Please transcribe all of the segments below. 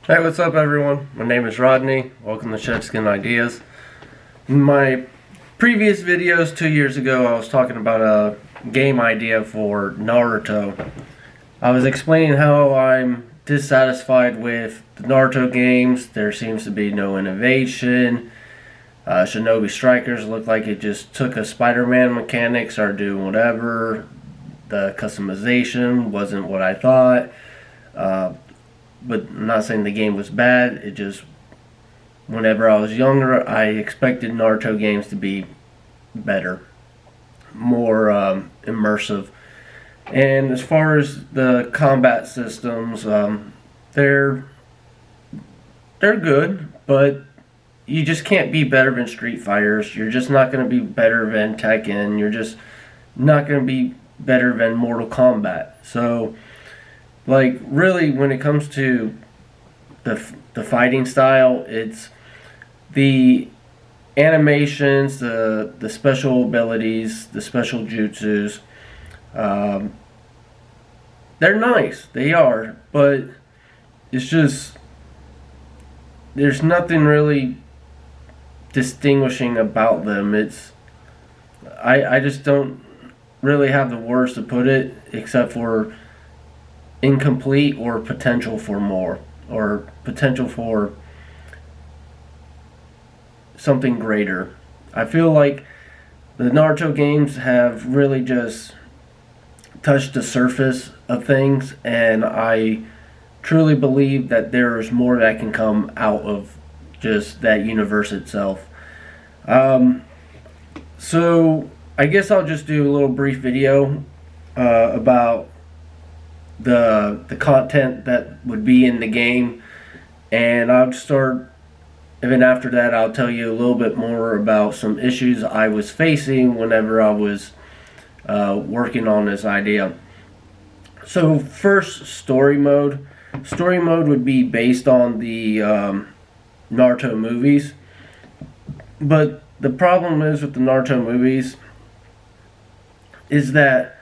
Hey, what's up, everyone? My name is Rodney. Welcome to Shedskin Ideas. In my previous videos 2 years ago, I was talking about a game idea for Naruto. I was explaining how I'm dissatisfied with the Naruto games. There seems to be no innovation. Shinobi Strikers look like it just took a Spider-Man mechanic, started doing whatever. The customization wasn't what I thought. But I'm not saying the game was bad. It just, whenever I was younger, I expected Naruto games to be better, more immersive. And as far as the combat systems, they're good, but you just can't be better than Street Fighters. You're just not going to be better than Tekken. You're just not going to be better than Mortal Kombat. So, like, really, when it comes to the fighting style, it's the animations, the special abilities, the special jutsus. They're nice, they are, but it's just there's nothing really distinguishing about them. I just don't really have the words to put it, except for incomplete or potential for more, or potential for something greater. I feel like the Naruto games have really just touched the surface of things, and I truly believe that there is more that can come out of just that universe itself. So I guess I'll just do a little brief video about the content that would be in the game, and I'll start, and then after that I'll tell you a little bit more about some issues I was facing whenever I was working on this idea. So first, story mode. Story mode would be based on the Naruto movies, but the problem is with the Naruto movies is that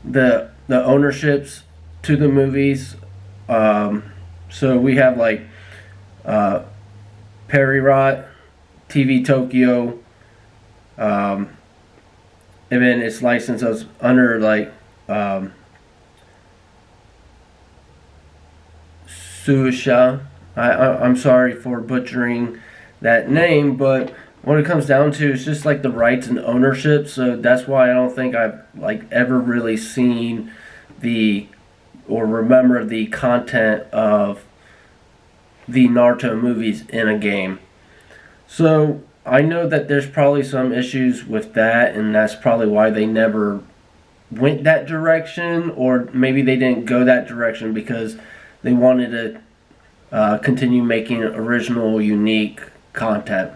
the ownerships to the movies. So we have like Perirot, TV Tokyo, and then it's licensed as under like Suisha. I'm sorry for butchering that name, but what it comes down to is just like the rights and ownership. So that's why I don't think I've like ever really seen the or remember the content of the Naruto movies in a game. So I know that there's probably some issues with that, and that's probably why they never went that direction, or maybe they didn't go that direction because they wanted to continue making original, unique content,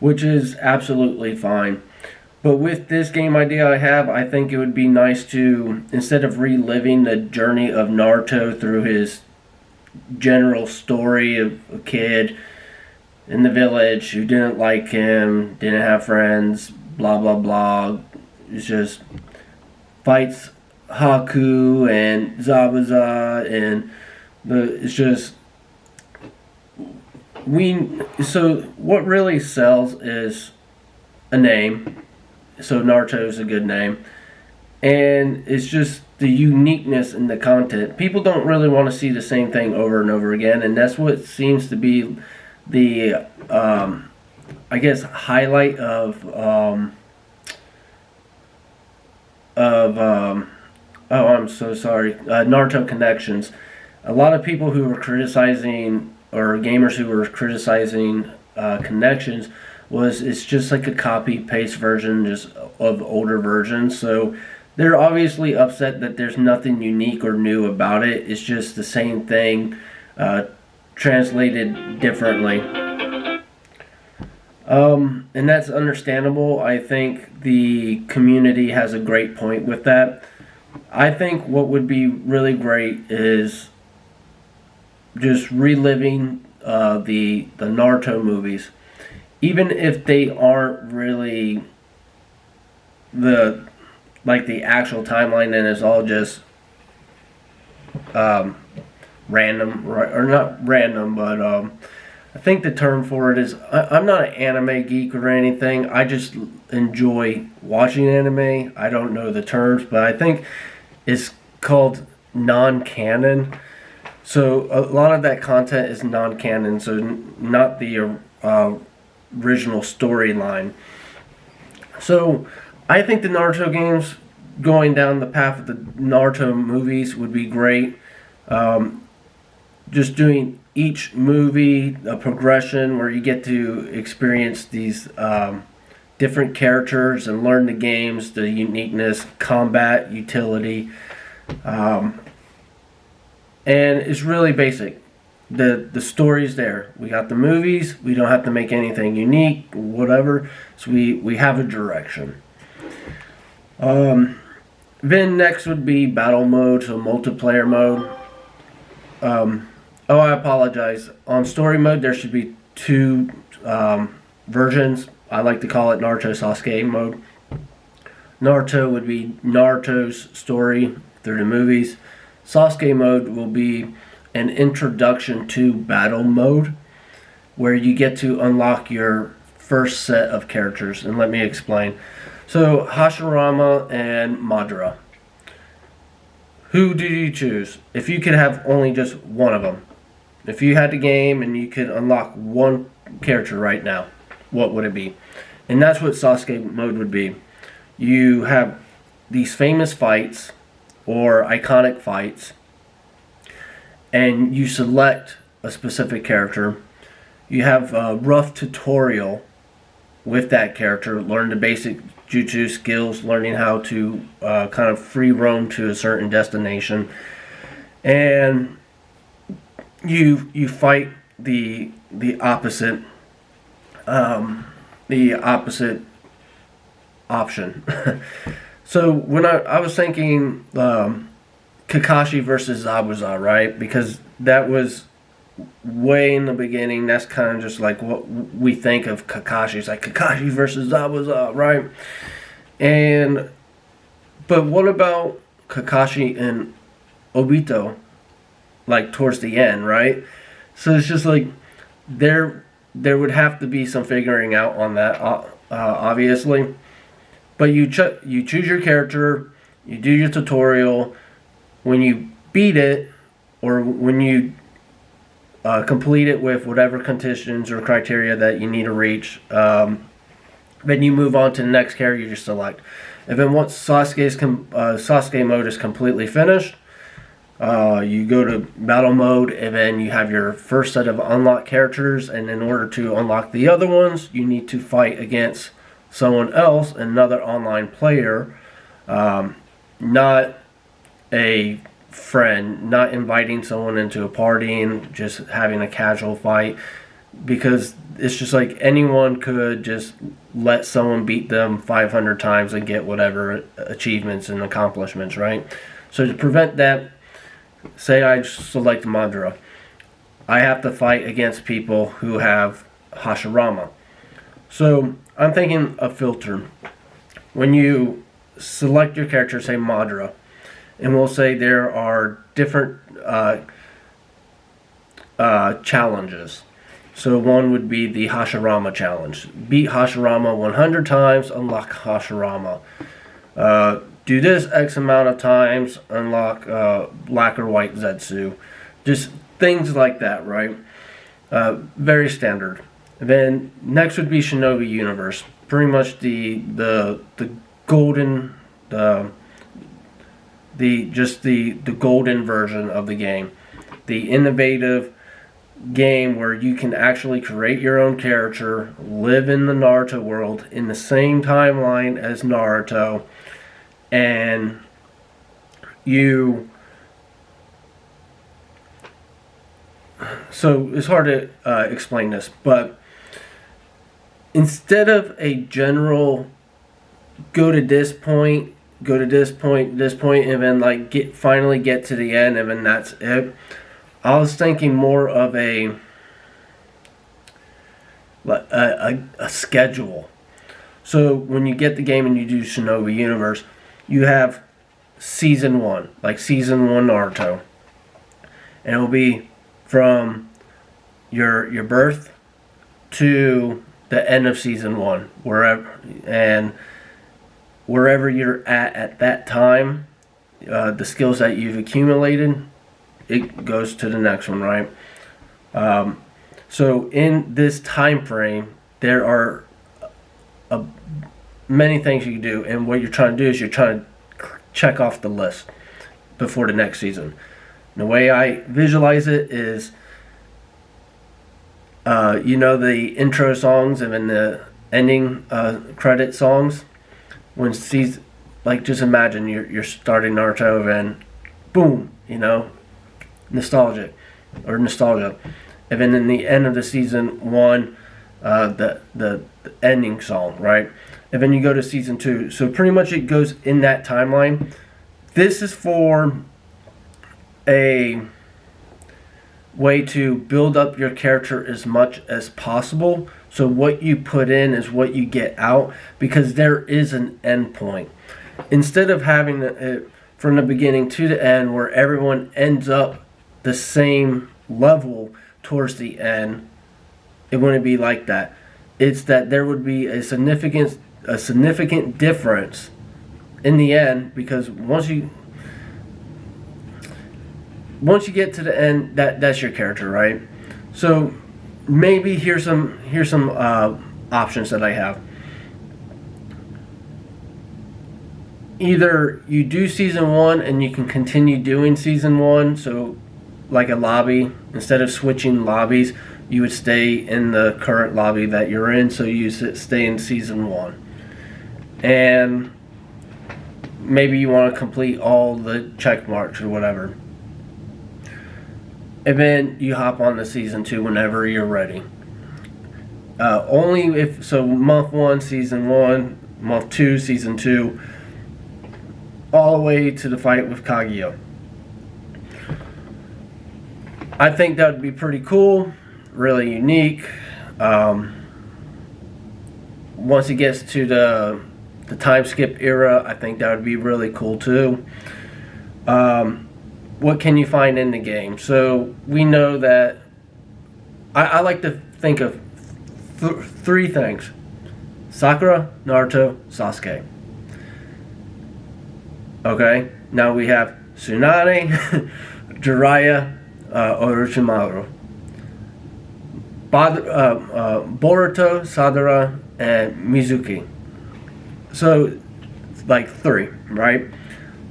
which is absolutely fine. But with this game idea I think it would be nice to, instead of reliving the journey of Naruto through his general story of a kid in the village who didn't like him, didn't have friends, blah blah blah. It's just fights Haku and Zabuza, and it's just so what really sells is a name. So Naruto is a good name, and it's just the uniqueness in the content. People don't really want to see the same thing over and over again, and that's what seems to be the I guess highlight of oh, I'm so sorry, Naruto Connections. A lot of people who were criticizing, or gamers who were criticizing Connections, was it's just like a copy paste version just of older versions. So they're obviously upset that there's nothing unique or new about it. It's just the same thing translated differently. And that's understandable. I think the community has a great point with that. I think what would be really great is just reliving the Naruto movies, even if they aren't really the actual timeline, and it's all just random, or not random, but I think the term for it is, I'm not an anime geek or anything. I just enjoy watching anime. I don't know the terms, but I think it's called non-canon. So a lot of that content is non-canon, so not the original storyline. So I think the Naruto games, going down the path of the Naruto movies, would be great. Just doing each movie a progression where you get to experience these different characters and learn the games, the uniqueness, combat, utility, and it's really basic. The story's there. We got the movies. We don't have to make anything unique, whatever. So we have a direction. Then next would be battle mode, so multiplayer mode. Oh, I apologize. On story mode, there should be two versions. I like to call it Naruto Sasuke mode. Naruto would be Naruto's story through the movies. Sasuke mode will be an introduction to battle mode, where you get to unlock your first set of characters. And let me explain. So, Hashirama and Madara. Who do you choose? If you could have only just one of them. If you had the game and you could unlock one character right now, what would it be? And that's what Sasuke mode would be. You have these famous fights or iconic fights, and you select a specific character. You have a rough tutorial with that character, learn the basic jutsu skills, learning how to kind of free roam to a certain destination, and you fight the opposite option. So when I was thinking Kakashi versus Zabuza, right? Because that was way in the beginning. That's kind of just like what we think of Kakashi. It's like Kakashi versus Zabuza, right? But what about Kakashi and Obito, like towards the end, right? So it's just like there would have to be some figuring out on that, obviously. But you choose your character, you do your tutorial. When you beat it, or when you complete it with whatever conditions or criteria that you need to reach, then you move on to the next character you select. And then once Sasuke mode is completely finished, you go to battle mode, and then you have your first set of unlocked characters. And in order to unlock the other ones, you need to fight against someone else, another online player, not a friend, not inviting someone into a party and just having a casual fight, because it's just like anyone could just let someone beat them 500 times and get whatever achievements and accomplishments, right? So to prevent that, say I select Madara, I have to fight against people who have Hashirama. So I'm thinking a filter. When you select your character, say Madara, and we'll say there are different challenges. So one would be the Hashirama challenge. Beat Hashirama 100 times, unlock Hashirama. Do this X amount of times, unlock black or white Zetsu. Just things like that, right? Very standard. And then next would be Shinobi Universe. Pretty much the golden the golden version of the game. The innovative game where you can actually create your own character, live in the Naruto world in the same timeline as Naruto, and so it's hard to explain this, but instead of a general go to this point, and then like finally get to the end, and then that's it, I was thinking more of a schedule. So when you get the game and you do Shinobi Universe, you have Season 1, like Season 1 Naruto. and it will be from your birth to the end of season 1, wherever you're at that time, the skills that you've accumulated, it goes to the next one, right? So in this time frame, there are many things you can do, and what you're trying to do is you're trying to check off the list before the next season. And the way I visualize it is, the intro songs and then the ending credit songs. When just imagine you're starting Naruto and boom, nostalgia, and then in the end of the season 1, the ending song, right? And then you go to season 2. So pretty much it goes in that timeline. This is for a way to build up your character as much as possible. So what you put in is what you get out, because there is an end point. Instead of having it from the beginning to the end where everyone ends up the same level towards the end, it wouldn't be like that. It's that there would be a significant difference in the end, because once you get to the end, that's your character, right? So maybe here's some options that I have. Either you do season 1 and you can continue doing season 1, so like a lobby, instead of switching lobbies, you would stay in the current lobby that you're in, so you stay in season 1. And maybe you want to complete all the check marks or whatever. And then you hop on to season 2 whenever you're ready. Only if, so month 1, season 1, month 2, season 2, all the way to the fight with Kaguya. I think that would be pretty cool, really unique. Once it gets to the time skip era, I think that would be really cool too. What can you find in the game? So we know that I like to think of 3 things: Sakura, Naruto, Sasuke. Okay, now we have Tsunade, Jiraiya, Orochimaru, Boruto, Sadara, and Mizuki. So, like 3, right?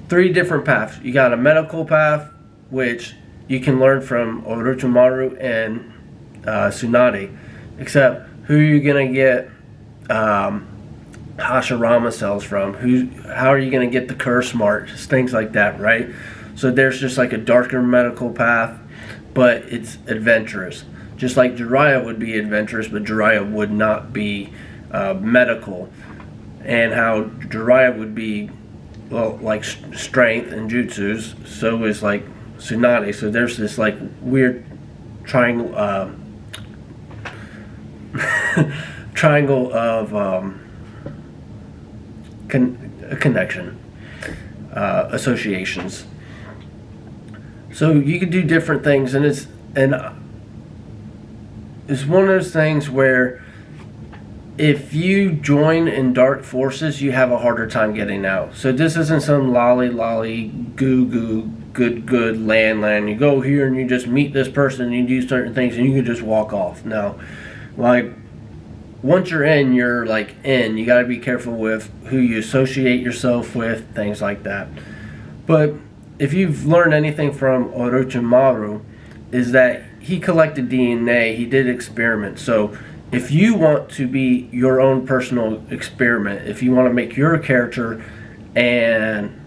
3 different paths. You got a medical path, which you can learn from Orochimaru and Tsunade. Except, who are you going to get Hashirama cells from? How are you going to get the curse marks? Things like that, right? So there's just like a darker medical path, but it's adventurous. Just like Jiraiya would be adventurous, but Jiraiya would not be medical. And how Jiraiya would be, well, like strength and jutsus, so is like Tsunade. So there's this like weird triangle of connection, associations. So you can do different things, and it's one of those things where if you join in dark forces, you have a harder time getting out. So this isn't some lolly goo good land. You go here and you just meet this person and you do certain things and you can just walk off. No, like once you're in, you're like in. You got to be careful with who you associate yourself with, things like that. But if you've learned anything from Orochimaru, is that he collected DNA, he did experiments. So if you want to be your own personal experiment, if you want to make your character and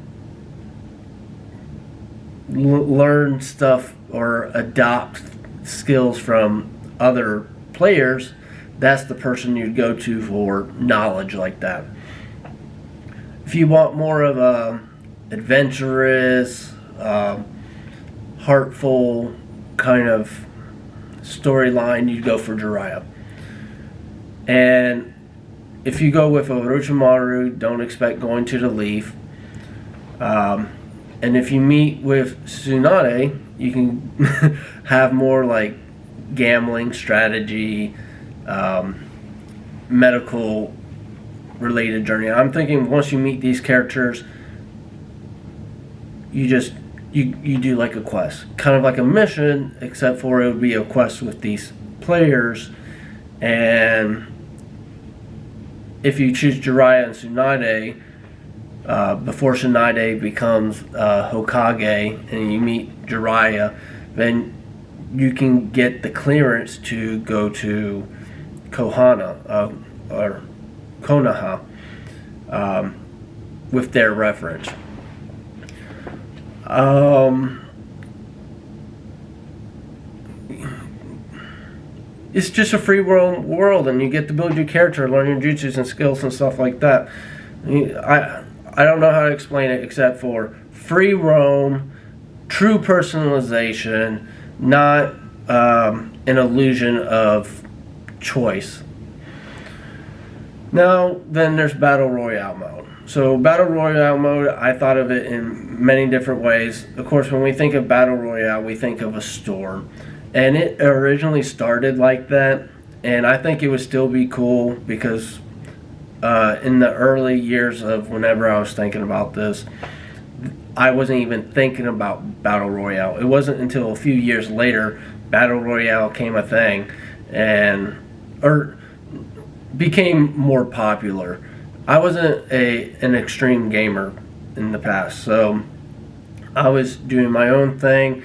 learn stuff or adopt skills from other players, that's the person you'd go to for knowledge like that. If you want more of a adventurous, heartful kind of storyline, you'd go for Jiraiya. And if you go with Orochimaru, don't expect going to the Leaf. And if you meet with Tsunade, you can have more like gambling strategy, medical related journey. I'm thinking once you meet these characters, you do like a quest, kind of like a mission, except for it would be a quest with these players. And if you choose Jiraiya and Tsunade, before Tsunade becomes Hokage and you meet Jiraiya, then you can get the clearance to go to Konoha, or Konoha, with their reference. It's just a free world, and you get to build your character, learn your jutsus and skills and stuff like that. I don't know how to explain it except for free roam, true personalization, not an illusion of choice. Now, then there's Battle Royale mode. So Battle Royale mode, I thought of it in many different ways. Of course, when we think of Battle Royale, we think of a storm. And it originally started like that. And I think it would still be cool because in the early years of whenever I was thinking about this, I wasn't even thinking about Battle Royale. It wasn't until a few years later Battle Royale came a thing or became more popular. I wasn't an extreme gamer in the past, so I was doing my own thing.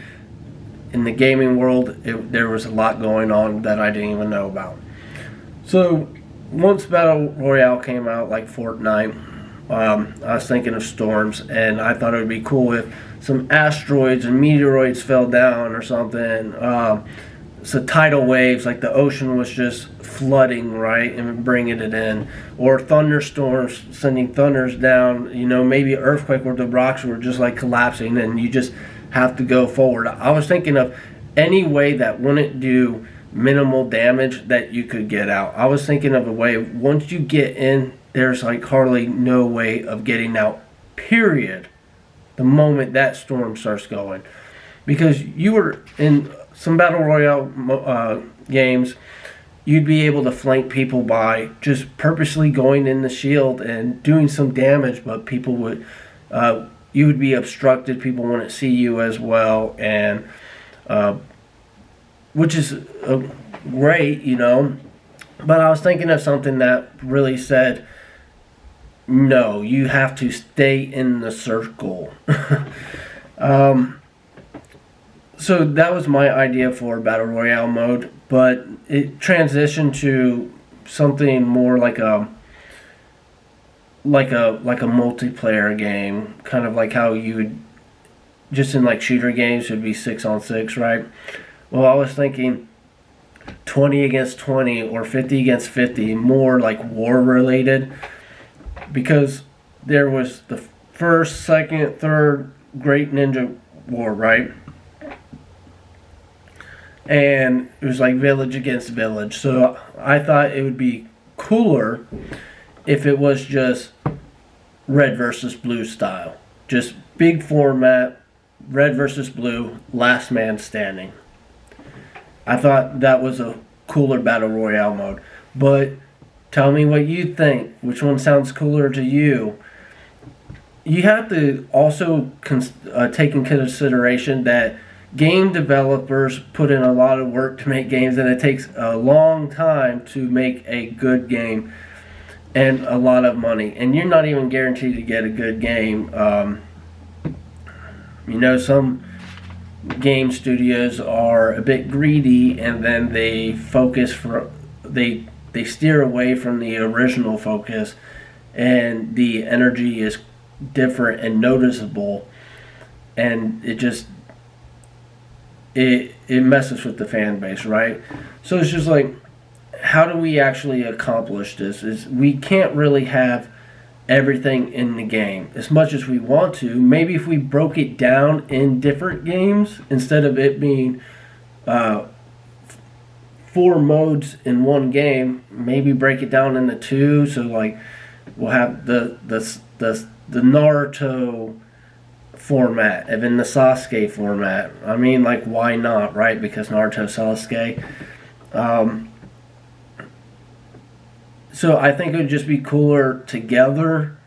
In the gaming world, there was a lot going on that I didn't even know about. So once Battle Royale came out, like Fortnite, I was thinking of storms, and I thought it would be cool if some asteroids and meteoroids fell down or something. So tidal waves, like the ocean was just flooding, right, and bringing it in. Or thunderstorms, sending thunders down, maybe an earthquake where the rocks were just like collapsing and you just have to go forward. I was thinking of any way that wouldn't do minimal damage that you could get out. I was thinking of a way, once you get in, there's like hardly no way of getting out, period, the moment that storm starts going. Because you were in some Battle Royale games, you'd be able to flank people by just purposely going in the shield and doing some damage, but people would, you would be obstructed, people wouldn't see you as well, and which is great, but I was thinking of something that really said, no, you have to stay in the circle. So that was my idea for Battle Royale mode, but it transitioned to something more like a multiplayer game, kind of like how you would, just in like shooter games, it would be 6-on-6, right? Well, I was thinking 20 against 20 or 50 against 50, more like war related, because there was the first, second, third Great Ninja War, right? And it was like village against village. So I thought it would be cooler if it was just red versus blue style. Just big format, red versus blue, last man standing. I thought that was a cooler Battle Royale mode. But tell me what you think. Which one sounds cooler to you? You have to also take in consideration that game developers put in a lot of work to make games, and it takes a long time to make a good game and a lot of money, and you're not even guaranteed to get a good game. Some game studios are a bit greedy, and then they they steer away from the original focus, and the energy is different and noticeable, and it messes with the fan base, right? So it's just like, how do we actually accomplish this? Is we can't really have everything in the game as much as we want to. Maybe if we broke it down in different games, instead of it being 4 modes in one game, maybe break it down into 2. So like we'll have the Naruto format, and in the Sasuke format. I mean, like, why not, right? Because Naruto Sasuke. So I think it would just be cooler together.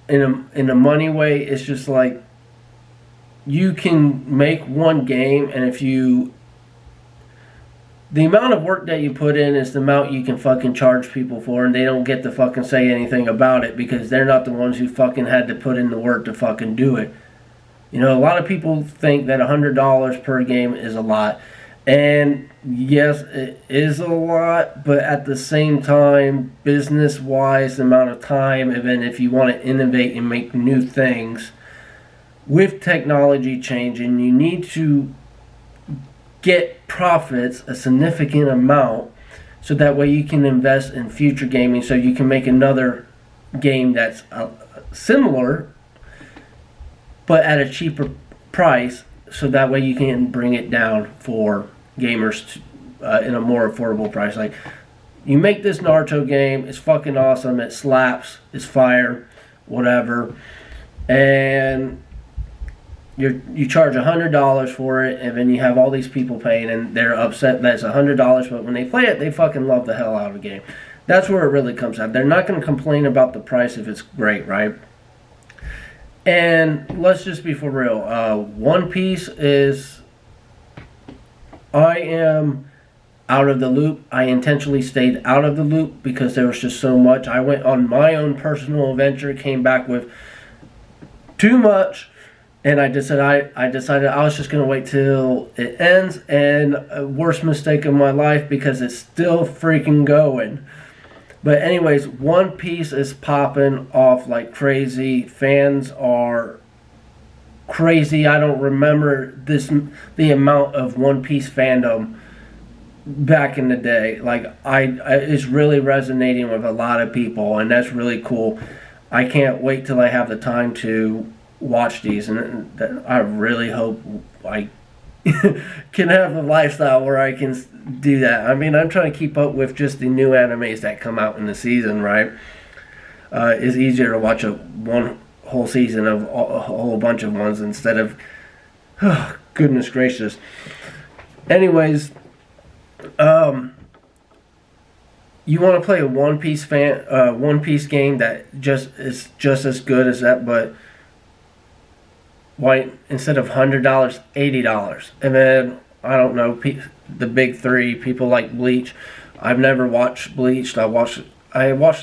In a money way, it's just like you can make one game, and if you the amount of work that you put in is the amount you can fucking charge people for, and they don't get to fucking say anything about it because they're not the ones who fucking had to put in the work to fucking do it. You know, a lot of people think that $100 per game is a lot. And yes, it is a lot, but at the same time, business-wise, the amount of time, and then if you want to innovate and make new things, with technology changing, you need to get profits, a significant amount, so that way you can invest in future gaming, so you can make another game that's similar, but at a cheaper price, so that way you can bring it down for gamers in a more affordable price. Like, you make this Naruto game, it's fucking awesome, it slaps, it's fire, whatever, and you charge $100 for it, and then you have all these people paying, and they're upset that it's $100, but when they play it, they fucking love the hell out of the game. That's where it really comes out. They're not going to complain about the price if it's great, right? And let's just be for real. One Piece is... I am out of the loop. I intentionally stayed out of the loop because there was just so much. I went on my own personal adventure, came back with too much, and I decided I was just going to wait till it ends, and worst mistake of my life because it's still freaking going. But anyways, One Piece is popping off like crazy. Fans are crazy. I don't remember the amount of One Piece fandom back in the day. Like, it's really resonating with a lot of people, and that's really cool. I can't wait till I have the time to watch these, and I really hope I can have a lifestyle where I can do that. I mean, I'm trying to keep up with just the new animes that come out in the season, right? It's easier to watch one whole season of a whole bunch of ones instead of, oh, goodness gracious. Anyways, you want to play a One Piece game that is just as good as that, but why instead of $100, $80? And then I don't know, the big three people like Bleach. I've never watched Bleach. I watched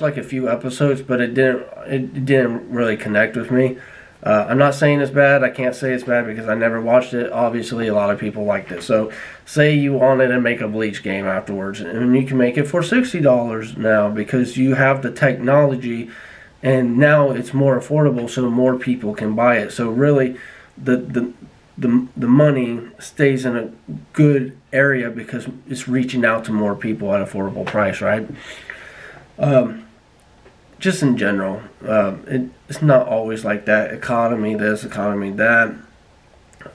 like a few episodes, but it didn't really connect with me. I'm not saying it's bad. I can't say it's bad because I never watched it. Obviously, a lot of people liked it. So, say you wanted to make a Bleach game afterwards, and you can make it for $60 now because you have the technology, and now it's more affordable, so more people can buy it. So really, the money stays in a good area because it's reaching out to more people at an affordable price, right? Just in general, it's not always like that. Economy this, economy that.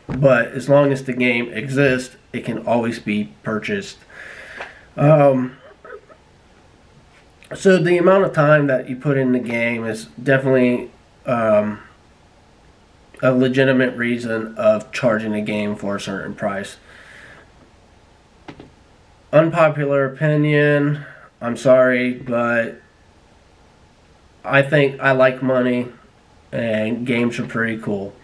But as long as the game exists, it can always be purchased. So the amount of time that you put in the game is definitely a legitimate reason of charging a game for a certain price. Unpopular opinion, I'm sorry, but I think I like money, and games are pretty cool.